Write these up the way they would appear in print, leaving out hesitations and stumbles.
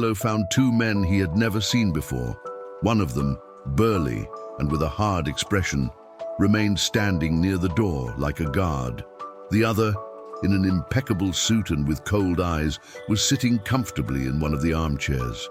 Marcelo found two men he had never seen before. One of them, burly and with a hard expression, remained standing near the door like a guard. The other, in an impeccable suit and with cold eyes, was sitting comfortably in one of the armchairs.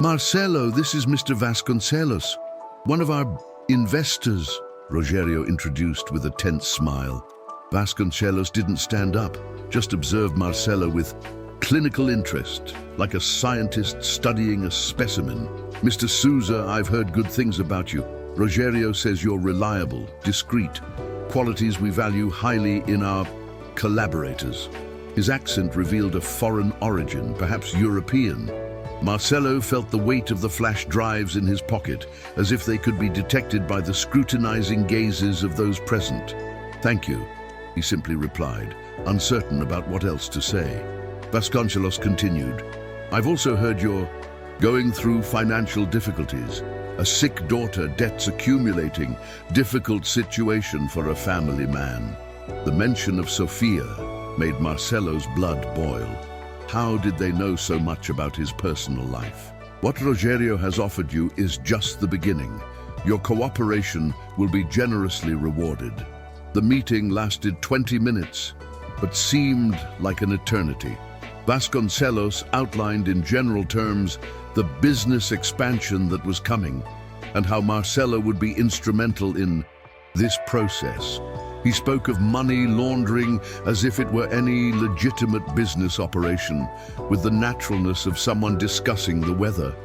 "Marcelo, this is Mr. Vasconcelos, one of our investors," Rogerio introduced with a tense smile. Vasconcelos didn't stand up, just observed Marcelo with clinical interest, like a scientist studying a specimen. "Mr. Souza, I've heard good things about you. Rogerio says you're reliable, discreet, qualities we value highly in our collaborators." His accent revealed a foreign origin, perhaps European. Marcelo felt the weight of the flash drives in his pocket, as if they could be detected by the scrutinizing gazes of those present. "Thank you," he simply replied, uncertain about what else to say. Vasconcelos continued, "I've also heard you're going through financial difficulties. A sick daughter, debts accumulating, difficult situation for a family man." The mention of Sofia made Marcelo's blood boil. How did they know so much about his personal life? "What Rogerio has offered you is just the beginning. Your cooperation will be generously rewarded." The meeting lasted 20 minutes, but seemed like an eternity. Vasconcelos outlined in general terms the business expansion that was coming and how Marcelo would be instrumental in this process. He spoke of money laundering as if it were any legitimate business operation, with the naturalness of someone discussing the weather.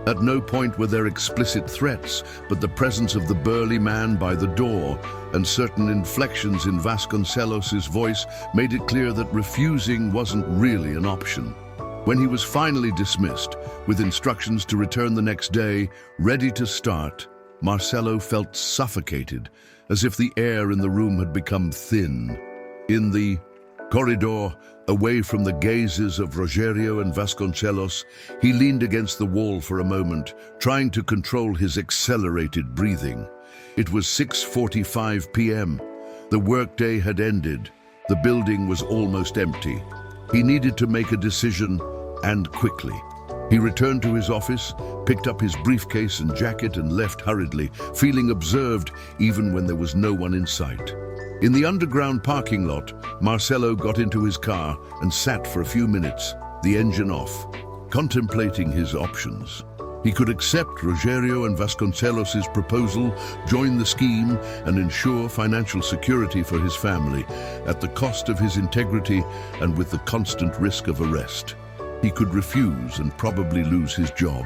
At no point were there explicit threats, but the presence of the burly man by the door and certain inflections in Vasconcelos's voice made it clear that refusing wasn't really an option. When he was finally dismissed, with instructions to return the next day, ready to start, Marcelo felt suffocated, as if the air in the room had become thin. In the corridor, away from the gazes of Rogerio and Vasconcelos, he leaned against the wall for a moment, trying to control his accelerated breathing. It was 6:45 p.m. The workday had ended. The building was almost empty. He needed to make a decision, and quickly. He returned to his office, picked up his briefcase and jacket and left hurriedly, feeling observed even when there was no one in sight. In the underground parking lot, Marcelo got into his car and sat for a few minutes, the engine off, contemplating his options. He could accept Rogerio and Vasconcelos' proposal, join the scheme, and ensure financial security for his family, at the cost of his integrity and with the constant risk of arrest. He could refuse and probably lose his job,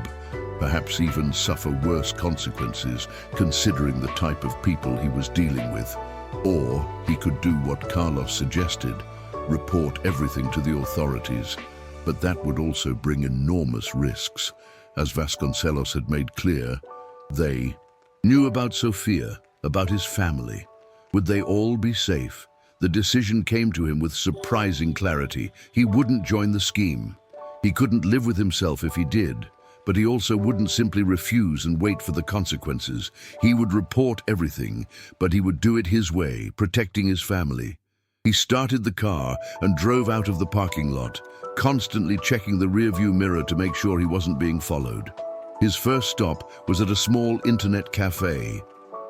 perhaps even suffer worse consequences, considering the type of people he was dealing with. Or he could do what Carlos suggested, report everything to the authorities. But that would also bring enormous risks. As Vasconcelos had made clear, they knew about Sofia, about his family. Would they all be safe? The decision came to him with surprising clarity. He wouldn't join the scheme. He couldn't live with himself if he did, but he also wouldn't simply refuse and wait for the consequences. He would report everything, but he would do it his way, protecting his family. He started the car and drove out of the parking lot, constantly checking the rearview mirror to make sure he wasn't being followed. His first stop was at a small internet cafe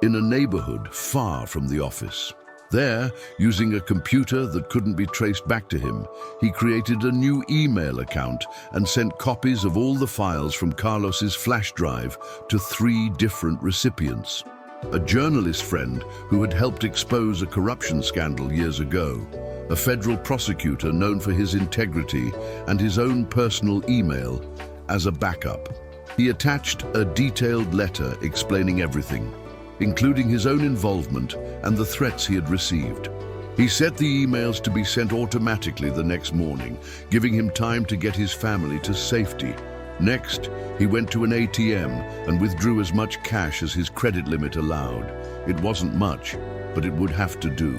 in a neighborhood far from the office. There, using a computer that couldn't be traced back to him, he created a new email account and sent copies of all the files from Carlos's flash drive to 3 different recipients. A journalist friend who had helped expose a corruption scandal years ago, a federal prosecutor known for his integrity, and his own personal email as a backup. He attached a detailed letter explaining everything, including his own involvement and the threats he had received. He set the emails to be sent automatically the next morning, giving him time to get his family to safety. Next, he went to an ATM and withdrew as much cash as his credit limit allowed. It wasn't much, but it would have to do.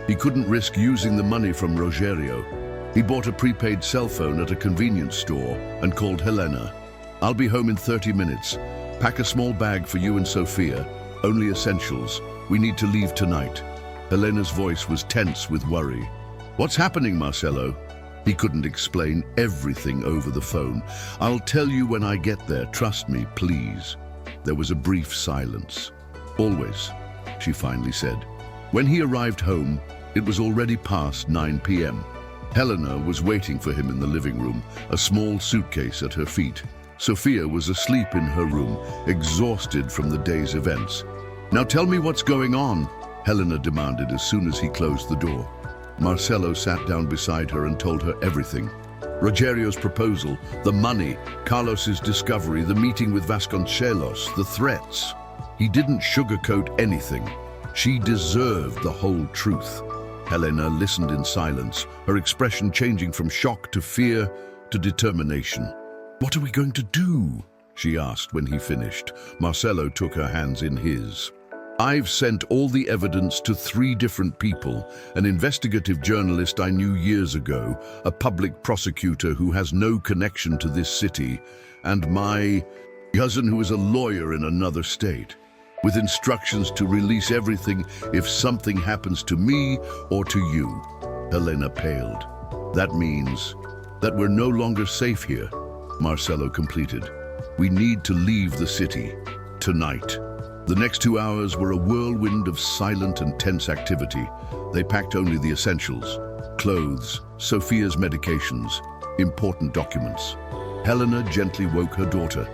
He couldn't risk using the money from Rogerio. He bought a prepaid cell phone at a convenience store and called Helena. "I'll be home in 30 minutes. Pack a small bag for you and Sofia. Only essentials. We need to leave tonight." Helena's voice was tense with worry. "What's happening, Marcelo?" He couldn't explain everything over the phone. "I'll tell you when I get there, trust me, please." There was a brief silence. "Always," she finally said. When he arrived home, it was already past 9 p.m. Helena was waiting for him in the living room, a small suitcase at her feet. Sophia was asleep in her room, exhausted from the day's events. "Now tell me what's going on," Helena demanded as soon as he closed the door. Marcelo sat down beside her and told her everything. Rogerio's proposal, the money, Carlos's discovery, the meeting with Vasconcelos, the threats. He didn't sugarcoat anything. She deserved the whole truth. Helena listened in silence, her expression changing from shock to fear to determination. "What are we going to do?" she asked when he finished. Marcelo took her hands in his. "I've sent all the evidence to 3 different people, an investigative journalist I knew years ago, a public prosecutor who has no connection to this city, and my cousin who is a lawyer in another state, with instructions to release everything if something happens to me or to you." Helena paled. "That means that we're no longer safe here," Marcelo completed. "We need to leave the city tonight." The next 2 hours were a whirlwind of silent and tense activity. They packed only the essentials: clothes, Sophia's medications, important documents. Helena gently woke her daughter,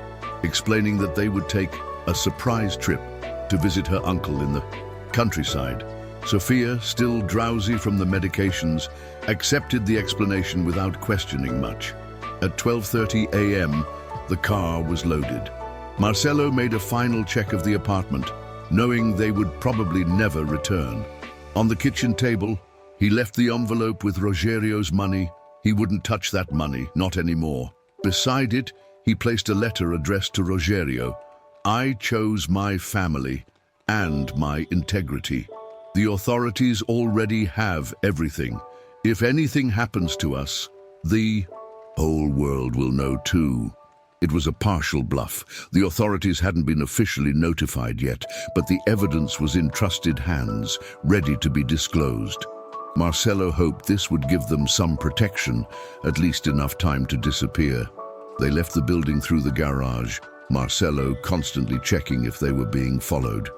explaining that they would take a surprise trip to visit her uncle in the countryside. Sophia, still drowsy from the medications, accepted the explanation without questioning much. At 12:30 a.m., the car was loaded. Marcelo made a final check of the apartment, knowing they would probably never return. On the kitchen table, he left the envelope with Rogerio's money. He wouldn't touch that money, not anymore. Beside it, he placed a letter addressed to Rogerio. "I chose my family and my integrity. The authorities already have everything. If anything happens to us, the whole world will know too." It was a partial bluff. The authorities hadn't been officially notified yet, but the evidence was in trusted hands, ready to be disclosed. Marcelo hoped this would give them some protection, at least enough time to disappear. They left the building through the garage, Marcelo constantly checking if they were being followed.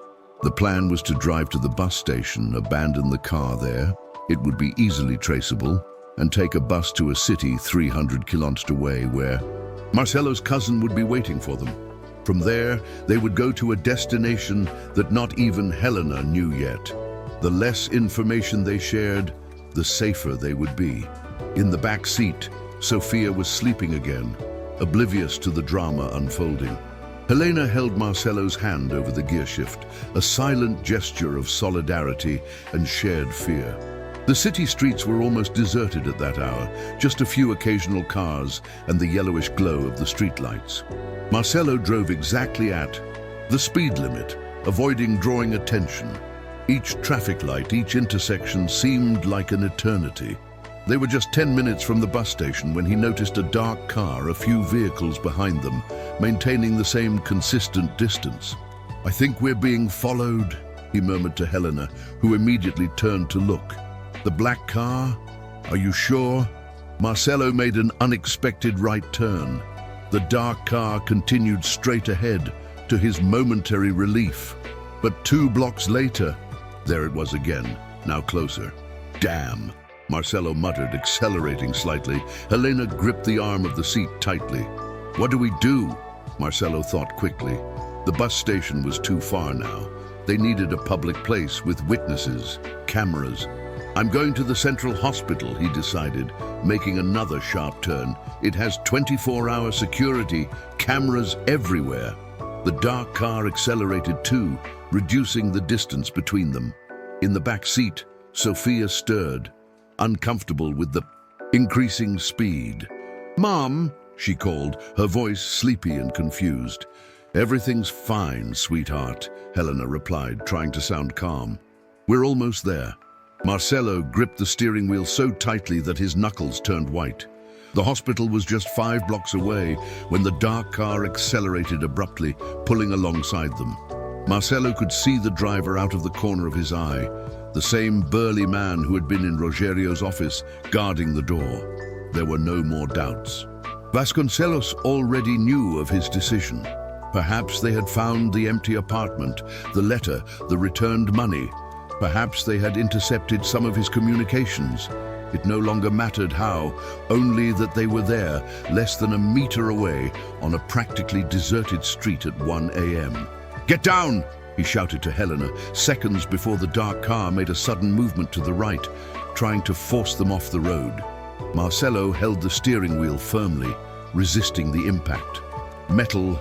The plan was to drive to the bus station, abandon the car there. It would be easily traceable, and take a bus to a city 300 kilometers away where Marcelo's cousin would be waiting for them. From there, they would go to a destination that not even Helena knew yet. The less information they shared, the safer they would be. In the back seat, Sophia was sleeping again, oblivious to the drama unfolding. Helena held Marcelo's hand over the gearshift, a silent gesture of solidarity and shared fear. The city streets were almost deserted at that hour, just a few occasional cars and the yellowish glow of the streetlights. Marcelo drove exactly at the speed limit, avoiding drawing attention. Each traffic light, each intersection seemed like an eternity. They were just 10 minutes from the bus station when he noticed a dark car, a few vehicles behind them, maintaining the same consistent distance. "I think we're being followed," he murmured to Helena, who immediately turned to look. "The black car? Are you sure?" Marcelo made an unexpected right turn. The dark car continued straight ahead, to his momentary relief. But 2 blocks later, there it was again, now closer. "Damn," Marcelo muttered, accelerating slightly. Helena gripped the arm of the seat tightly. "What do we do?" Marcelo thought quickly. The bus station was too far now. They needed a public place with witnesses, cameras. "I'm going to the central hospital," he decided, making another sharp turn. "It has 24-hour security, cameras everywhere." The dark car accelerated too, reducing the distance between them. In the back seat, Sophia stirred, uncomfortable with the increasing speed. "Mom," she called, her voice sleepy and confused. "Everything's fine, sweetheart," Helena replied, trying to sound calm. "We're almost there." Marcelo gripped the steering wheel so tightly that his knuckles turned white. The hospital was just 5 blocks away when the dark car accelerated abruptly, pulling alongside them. Marcelo could see the driver out of the corner of his eye, the same burly man who had been in Rogerio's office, guarding the door. there were no more doubts. Vasconcelos already knew of his decision. Perhaps they had found the empty apartment, the letter, the returned money. Perhaps they had intercepted some of his communications. It no longer mattered how, only that they were there, less than a meter away, on a practically deserted street at 1 a.m. "Get down!" he shouted to Helena, seconds before the dark car made a sudden movement to the right, trying to force them off the road. Marcelo held the steering wheel firmly, resisting the impact. Metal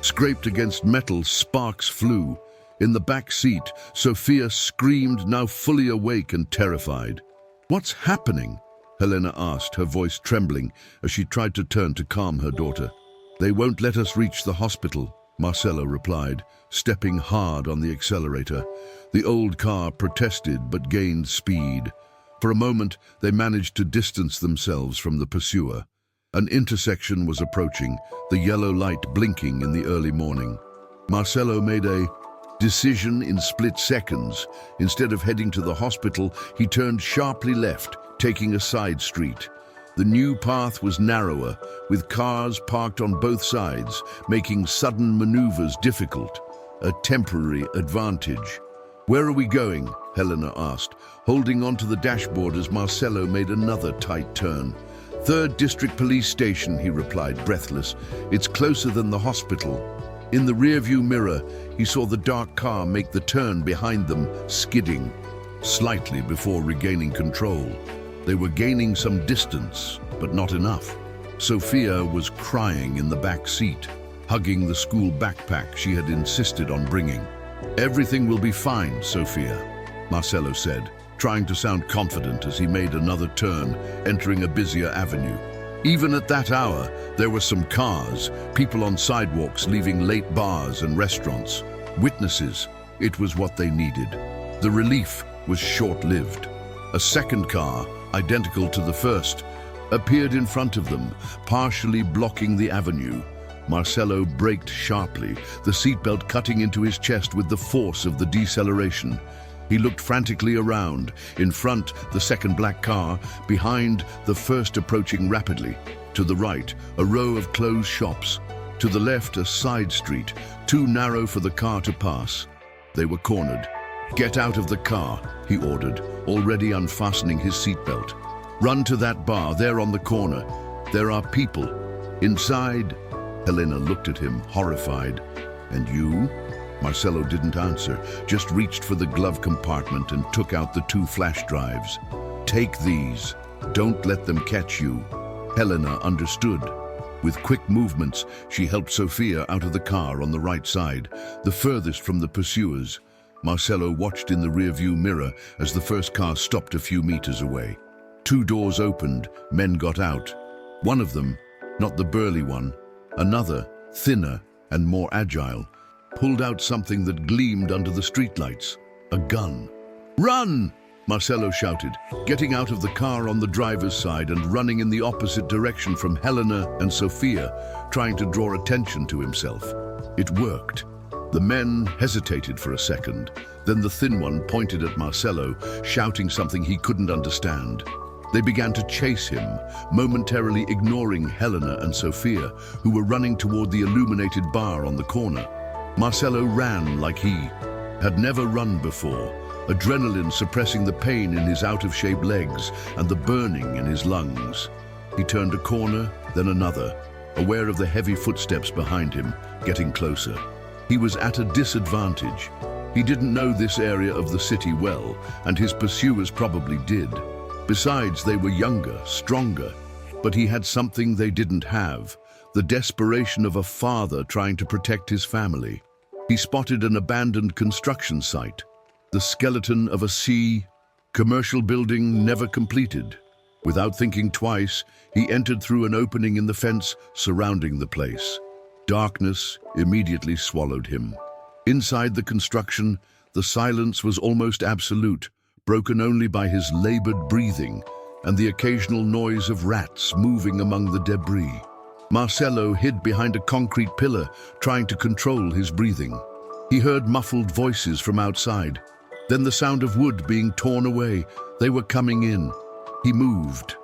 scraped against metal, sparks flew. In the back seat, Sophia screamed, now fully awake and terrified. "What's happening?" Helena asked, her voice trembling as she tried to turn to calm her daughter. "They won't let us reach the hospital," Marcelo replied, stepping hard on the accelerator. The old car protested but gained speed. For a moment, they managed to distance themselves from the pursuer. An intersection was approaching, the yellow light blinking in the early morning. Marcelo made a decision in split seconds. Instead of heading to the hospital, he turned sharply left, taking a side street. The new path was narrower, with cars parked on both sides, making sudden maneuvers difficult. A temporary advantage. "Where are we going?" Helena asked, holding onto the dashboard as Marcelo made another tight turn. "3rd District Police Station," he replied, breathless. "It's closer than the hospital." In the rearview mirror, he saw the dark car make the turn behind them, skidding, slightly before regaining control. They were gaining some distance, but not enough. Sophia was crying in the back seat, hugging the school backpack she had insisted on bringing. "Everything will be fine, Sophia," Marcelo said, trying to sound confident as he made another turn, entering a busier avenue. Even at that hour, there were some cars, people on sidewalks leaving late bars and restaurants. Witnesses. It was what they needed. The relief was short-lived. A second car, identical to the first, appeared in front of them, partially blocking the avenue. Marcelo braked sharply, the seatbelt cutting into his chest with the force of the deceleration. He looked frantically around. In front, the second black car. Behind, the first approaching rapidly. To the right, a row of closed shops. To the left, a side street, too narrow for the car to pass. They were cornered. "Get out of the car," he ordered, already unfastening his seatbelt. "Run to that bar, there on the corner. There are people. Inside." Helena looked at him, horrified. "And you?" Marcelo didn't answer, just reached for the glove compartment and took out the 2 flash drives. "Take these. Don't let them catch you." Helena understood. With quick movements, she helped Sophia out of the car on the right side, the furthest from the pursuers. Marcelo watched in the rearview mirror as the first car stopped a few meters away. 2 doors opened, men got out. One of them, not the burly one, another, thinner and more agile, pulled out something that gleamed under the streetlights. A gun. "Run!" Marcelo shouted, getting out of the car on the driver's side and running in the opposite direction from Helena and Sophia, trying to draw attention to himself. It worked. The men hesitated for a second. Then the thin one pointed at Marcelo, shouting something he couldn't understand. They began to chase him, momentarily ignoring Helena and Sophia, who were running toward the illuminated bar on the corner. Marcelo ran like he had never run before, adrenaline suppressing the pain in his out-of-shape legs and the burning in his lungs. He turned a corner, then another, aware of the heavy footsteps behind him, getting closer. He was at a disadvantage. He didn't know this area of the city well, and his pursuers probably did. Besides, they were younger, stronger, but he had something they didn't have, the desperation of a father trying to protect his family. He spotted an abandoned construction site, the skeleton of a commercial building never completed. Without thinking twice, he entered through an opening in the fence surrounding the place. Darkness immediately swallowed him. Inside the construction, the silence was almost absolute, broken only by his labored breathing and the occasional noise of rats moving among the debris. Marcelo hid behind a concrete pillar, trying to control his breathing. He heard muffled voices from outside, then the sound of wood being torn away. They were coming in. He moved,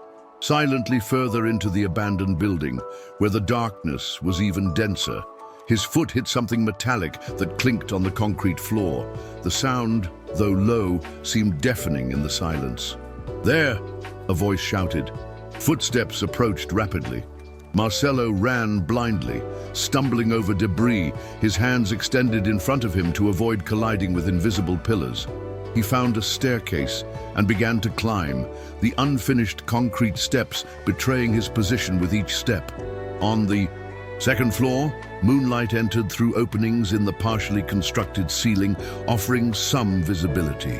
silently further into the abandoned building, where the darkness was even denser. His foot hit something metallic that clinked on the concrete floor. The sound, though low, seemed deafening in the silence. "There!" a voice shouted. Footsteps approached rapidly. Marcelo ran blindly, stumbling over debris, his hands extended in front of him to avoid colliding with invisible pillars. He found a staircase and began to climb, the unfinished concrete steps betraying his position with each step. On the second floor, moonlight entered through openings in the partially constructed ceiling, offering some visibility.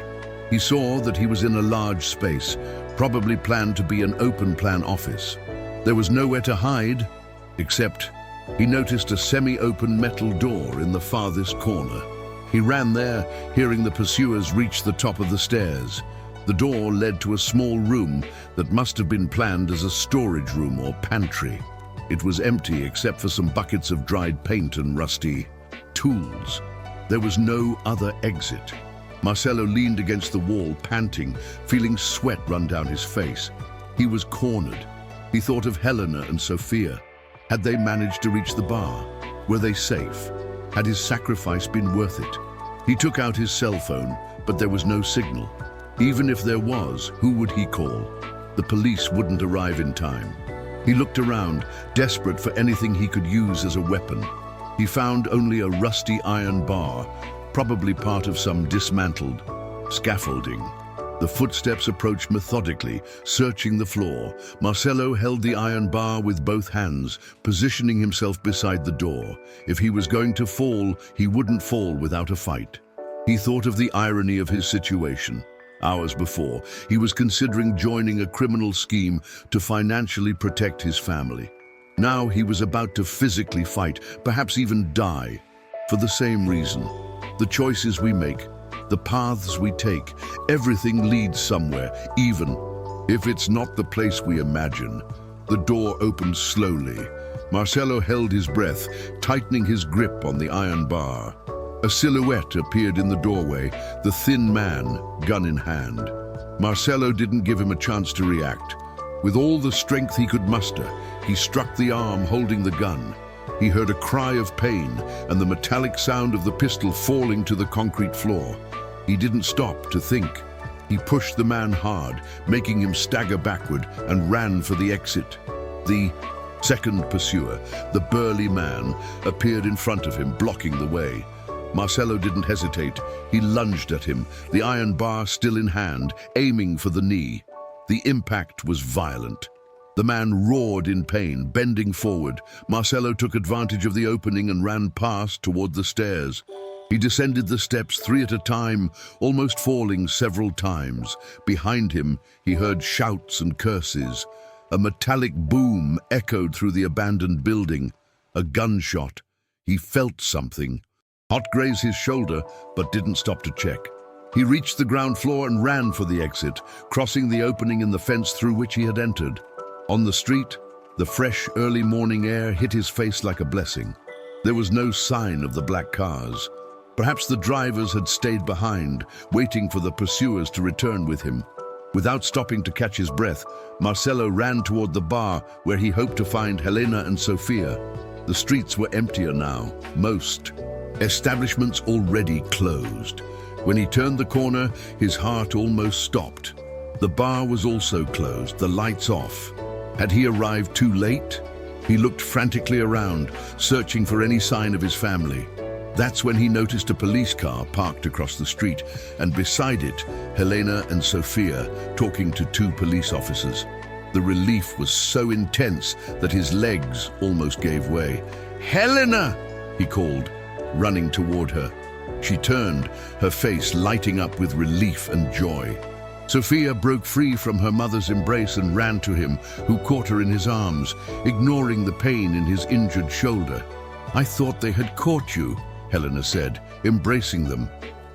He saw that he was in a large space, probably planned to be an open-plan office. There was nowhere to hide, except he noticed a semi-open metal door in the farthest corner. He ran there, hearing the pursuers reach the top of the stairs. The door led to a small room that must have been planned as a storage room or pantry. It was empty except for some buckets of dried paint and rusty tools. There was no other exit. Marcelo leaned against the wall, panting, feeling sweat run down his face. He was cornered. He thought of Helena and Sophia. Had they managed to reach the bar? Were they safe? Had his sacrifice been worth it? He took out his cell phone, but there was no signal. Even if there was, who would he call? The police wouldn't arrive in time. He looked around, desperate for anything he could use as a weapon. He found only a rusty iron bar, probably part of some dismantled scaffolding. The footsteps approached methodically, searching the floor. Marcelo held the iron bar with both hands, positioning himself beside the door. If he was going to fall, he wouldn't fall without a fight. He thought of the irony of his situation. Hours before, he was considering joining a criminal scheme to financially protect his family. Now he was about to physically fight, perhaps even die, for the same reason. The choices we make, the paths we take, everything leads somewhere, even if it's not the place we imagine. The door opened slowly. Marcelo held his breath, tightening his grip on the iron bar. A silhouette appeared in the doorway, the thin man, gun in hand. Marcelo didn't give him a chance to react. With all the strength he could muster, he struck the arm holding the gun. He heard a cry of pain and the metallic sound of the pistol falling to the concrete floor. He didn't stop to think. He pushed the man hard, making him stagger backward, and ran for the exit. The second pursuer, the burly man, appeared in front of him, blocking the way. Marcelo didn't hesitate. He lunged at him, the iron bar still in hand, aiming for the knee. The impact was violent. The man roared in pain, bending forward. Marcelo took advantage of the opening and ran past toward the stairs. He descended the steps 3 at a time, almost falling several times. Behind him, he heard shouts and curses. A metallic boom echoed through the abandoned building. A gunshot. He felt something. Hot grazed his shoulder, but didn't stop to check. He reached the ground floor and ran for the exit, crossing the opening in the fence through which he had entered. On the street, the fresh, early morning air hit his face like a blessing. There was no sign of the black cars. Perhaps the drivers had stayed behind, waiting for the pursuers to return with him. Without stopping to catch his breath, Marcelo ran toward the bar where he hoped to find Helena and Sophia. The streets were emptier now, most establishments already closed. When he turned the corner, his heart almost stopped. The bar was also closed, the lights off. Had he arrived too late? He looked frantically around, searching for any sign of his family. That's when he noticed a police car parked across the street, and beside it, Helena and Sophia talking to 2 police officers. The relief was so intense that his legs almost gave way. "Helena!" he called, running toward her. She turned, her face lighting up with relief and joy. Sophia broke free from her mother's embrace and ran to him, who caught her in his arms, ignoring the pain in his injured shoulder. "I thought they had caught you," Helena said, embracing them.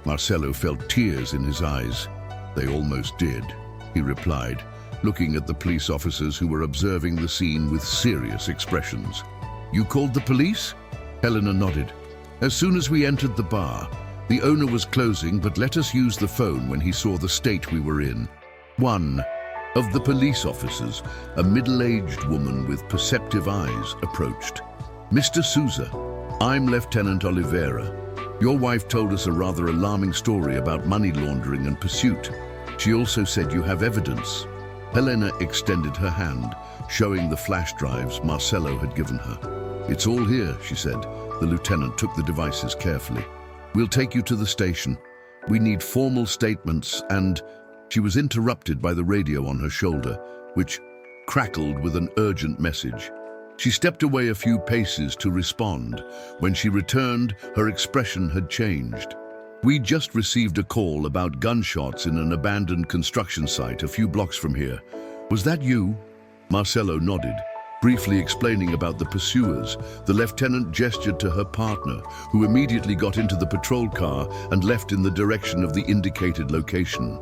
Marcelo felt tears in his eyes. "They almost did," he replied, looking at the police officers who were observing the scene with serious expressions. "You called the police?" Helena nodded. "As soon as we entered the bar. The owner was closing, but let us use the phone when he saw the state we were in." 1. Of the police officers, a middle-aged woman with perceptive eyes approached. "Mr. Souza, I'm Lieutenant Oliveira. Your wife told us a rather alarming story about money laundering and pursuit. She also said you have evidence." Helena extended her hand, showing the flash drives Marcelo had given her. "It's all here," she said. The lieutenant took the devices carefully. "We'll take you to the station. We need formal statements and..." She was interrupted by the radio on her shoulder, which crackled with an urgent message. She stepped away a few paces to respond. When she returned, her expression had changed. "We just received a call about gunshots in an abandoned construction site a few blocks from here. Was that you?" Marcelo nodded, briefly explaining about the pursuers. The lieutenant gestured to her partner, who immediately got into the patrol car and left in the direction of the indicated location.